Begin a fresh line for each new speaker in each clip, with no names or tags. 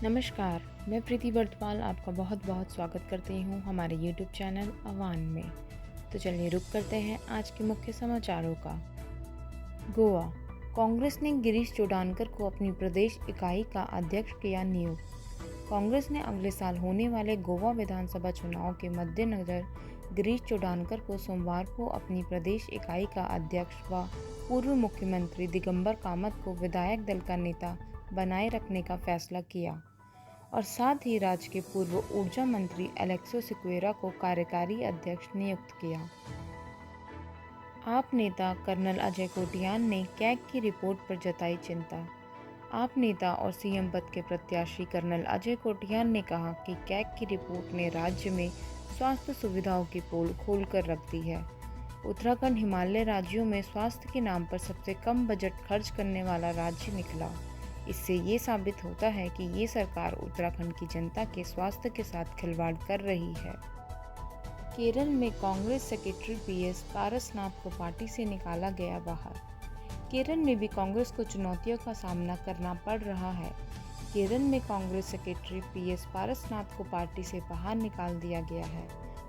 नमस्कार, मैं प्रीति वर्तमान आपका बहुत बहुत स्वागत करती हूँ हमारे YouTube चैनल अवान में। तो चलिए रुक करते हैं आज के मुख्य समाचारों का। गोवा कांग्रेस ने गिरीश चोडानकर को अपनी प्रदेश इकाई का अध्यक्ष किया नियुक्त। कांग्रेस ने अगले साल होने वाले गोवा विधानसभा चुनाव के मद्देनजर गिरीश चोडानकर को सोमवार को अपनी प्रदेश इकाई का अध्यक्ष व पूर्व मुख्यमंत्री दिगंबर कामत को विधायक दल का नेता बनाए रखने का फैसला किया और साथ ही राज्य के पूर्व ऊर्जा मंत्री एलेक्सो सिक्वेरा को कार्यकारी अध्यक्ष नियुक्त किया। आप नेता कर्नल अजय कोटियान ने कैग की रिपोर्ट पर जताई चिंता। आप नेता और सीएम पद के प्रत्याशी कर्नल अजय कोटियान ने कहा कि कैग की रिपोर्ट ने राज्य में स्वास्थ्य सुविधाओं की पोल खोलकर रख दी है। उत्तराखंड हिमालय राज्यों में स्वास्थ्य के नाम पर सबसे कम बजट खर्च करने वाला राज्य निकला। इससे ये साबित होता है कि ये सरकार उत्तराखंड की जनता के स्वास्थ्य के साथ खिलवाड़ कर रही है। केरल में कांग्रेस सेक्रेटरी पीएस पारसनाथ को पार्टी से निकाला गया बाहर। केरल में भी कांग्रेस को चुनौतियों का सामना करना पड़ रहा है। केरल में कांग्रेस सेक्रेटरी पीएस पारसनाथ को पार्टी से बाहर निकाल दिया गया है।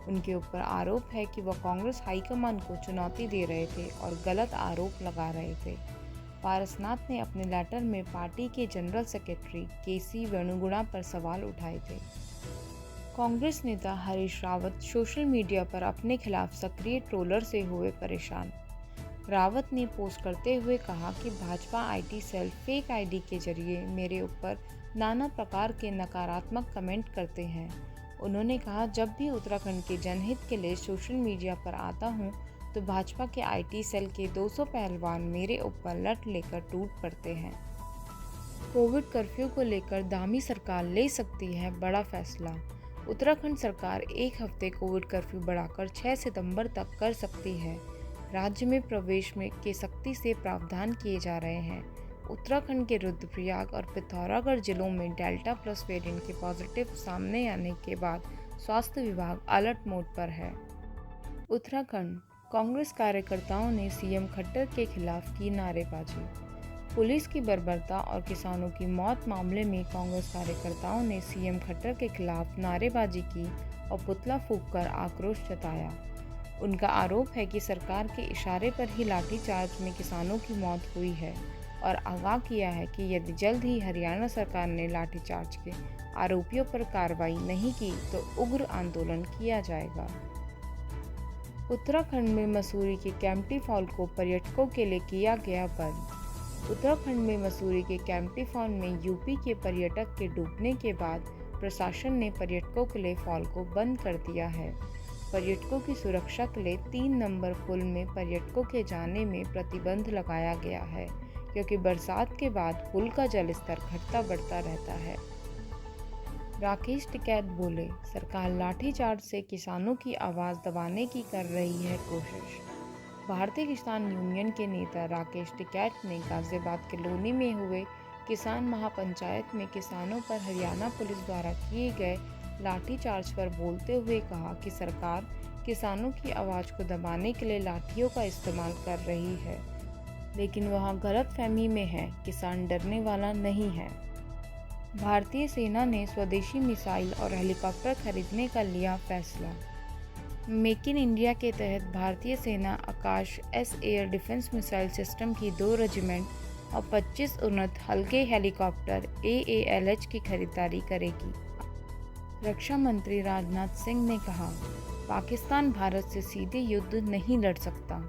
उनके ऊपर आरोप है कि वह कांग्रेस हाईकमान को चुनौती दे रहे थे और गलत आरोप लगा रहे थे। पारसनाथ ने अपने लेटर में पार्टी के जनरल सेक्रेटरी केसी वेणुगोपाल पर सवाल उठाए थे। कांग्रेस नेता हरीश रावत सोशल मीडिया पर अपने खिलाफ सक्रिय ट्रोलर से हुए परेशान। रावत ने पोस्ट करते हुए कहा कि Bhajpa IT cell fake ID के जरिए मेरे ऊपर नाना प्रकार के नकारात्मक कमेंट करते हैं। उन्होंने कहा, जब भी उत्तराखंड के जनहित के लिए सोशल मीडिया पर आता हूं तो भाजपा के आईटी सेल के 200 पहलवान मेरे ऊपर लट लेकर टूट पड़ते हैं। कोविड कर्फ्यू को लेकर दामी सरकार ले सकती है बड़ा फैसला। उत्तराखंड सरकार एक हफ्ते कोविड कर्फ्यू बढ़ाकर 6 सितंबर तक कर सकती है। राज्य में प्रवेश में के सख्ती से प्रावधान किए जा रहे हैं। उत्तराखंड के रुद्रप्रयाग और पिथौरागढ़ जिलों में डेल्टा प्लस वेरिएंट के पॉजिटिव सामने आने के बाद स्वास्थ्य विभाग अलर्ट मोड पर है। उत्तराखंड कांग्रेस कार्यकर्ताओं ने सीएम खट्टर के खिलाफ की नारेबाजी। पुलिस की बर्बरता और किसानों की मौत मामले में कांग्रेस कार्यकर्ताओं ने सीएम खट्टर के खिलाफ नारेबाजी की और पुतला फूंककर आक्रोश जताया। उनका आरोप है कि सरकार के इशारे पर ही लाठीचार्ज में किसानों की मौत हुई है और आगाह किया है कि यदि जल्द ही हरियाणा सरकार ने लाठीचार्ज के आरोपियों पर कार्रवाई नहीं की तो उग्र आंदोलन किया जाएगा। उत्तराखंड में मसूरी के कैंपटी फॉल को पर्यटकों के लिए किया गया बंद। उत्तराखंड में मसूरी के कैंपटी फॉल में यूपी के पर्यटक के डूबने के बाद प्रशासन ने पर्यटकों के लिए फॉल को बंद कर दिया है। पर्यटकों की सुरक्षा के लिए 3 नंबर पुल में पर्यटकों के जाने में प्रतिबंध लगाया गया है, क्योंकि बरसात के बाद पुल का जलस्तर घटता बढ़ता रहता है। राकेश टिकैत बोले, सरकार लाठीचार्ज से किसानों की आवाज़ दबाने की कर रही है कोशिश। भारतीय किसान यूनियन के नेता राकेश टिकैत ने गाजियाबाद के लोनी में हुए किसान महापंचायत में किसानों पर हरियाणा पुलिस द्वारा किए गए लाठीचार्ज पर बोलते हुए कहा कि सरकार किसानों की आवाज़ को दबाने के लिए लाठियों का इस्तेमाल कर रही है, लेकिन वह गलतफहमी में है। किसान डरने वाला नहीं है। भारतीय सेना ने स्वदेशी मिसाइल और हेलीकॉप्टर खरीदने का लिया फैसला। मेक इन इंडिया के तहत भारतीय सेना आकाश एयर डिफेंस मिसाइल सिस्टम की 2 रेजिमेंट और 25 उन्नत हल्के हेलीकॉप्टर AALH की खरीदारी करेगी। रक्षा मंत्री राजनाथ सिंह ने कहा, पाकिस्तान भारत से सीधे युद्ध नहीं लड़ सकता।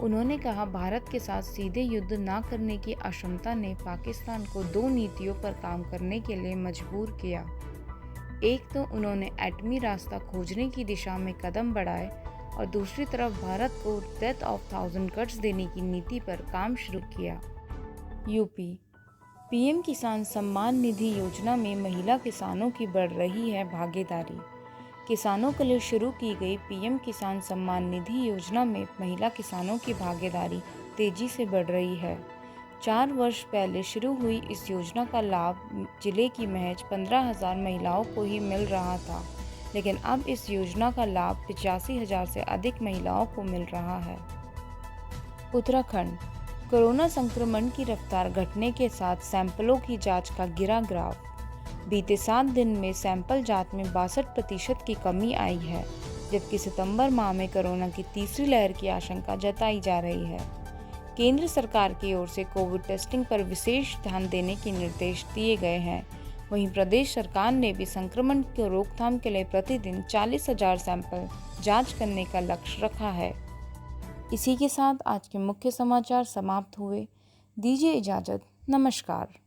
उन्होंने कहा, भारत के साथ सीधे युद्ध न करने की अक्षमता ने पाकिस्तान को 2 नीतियों पर काम करने के लिए मजबूर किया। एक तो उन्होंने एटमी रास्ता खोजने की दिशा में कदम बढ़ाए और दूसरी तरफ भारत को डेथ ऑफ 1000 कट्स देने की नीति पर काम शुरू किया। यूपी पीएम किसान सम्मान निधि योजना में महिला किसानों की बढ़ रही है भागीदारी। किसानों के लिए शुरू की गई पीएम किसान सम्मान निधि योजना में महिला किसानों की भागीदारी तेजी से बढ़ रही है। 4 वर्ष पहले शुरू हुई इस योजना का लाभ जिले की महज 15,000 महिलाओं को ही मिल रहा था, लेकिन अब इस योजना का लाभ 85,000 से अधिक महिलाओं को मिल रहा है। उत्तराखंड कोरोना संक्रमण की रफ्तार घटने के साथ सैंपलों की जांच का गिरा ग्राफ। बीते 7 दिन में सैंपल जांच में 62% की कमी आई है, जबकि सितंबर माह में कोरोना की तीसरी लहर की आशंका जताई जा रही है। केंद्र सरकार की ओर से कोविड टेस्टिंग पर विशेष ध्यान देने के निर्देश दिए गए हैं। वहीं प्रदेश सरकार ने भी संक्रमण की रोकथाम के लिए प्रतिदिन 40,000 सैंपल जांच करने का लक्ष्य रखा है। इसी के साथ आज के मुख्य समाचार समाप्त हुए। दीजिए इजाज़त। नमस्कार।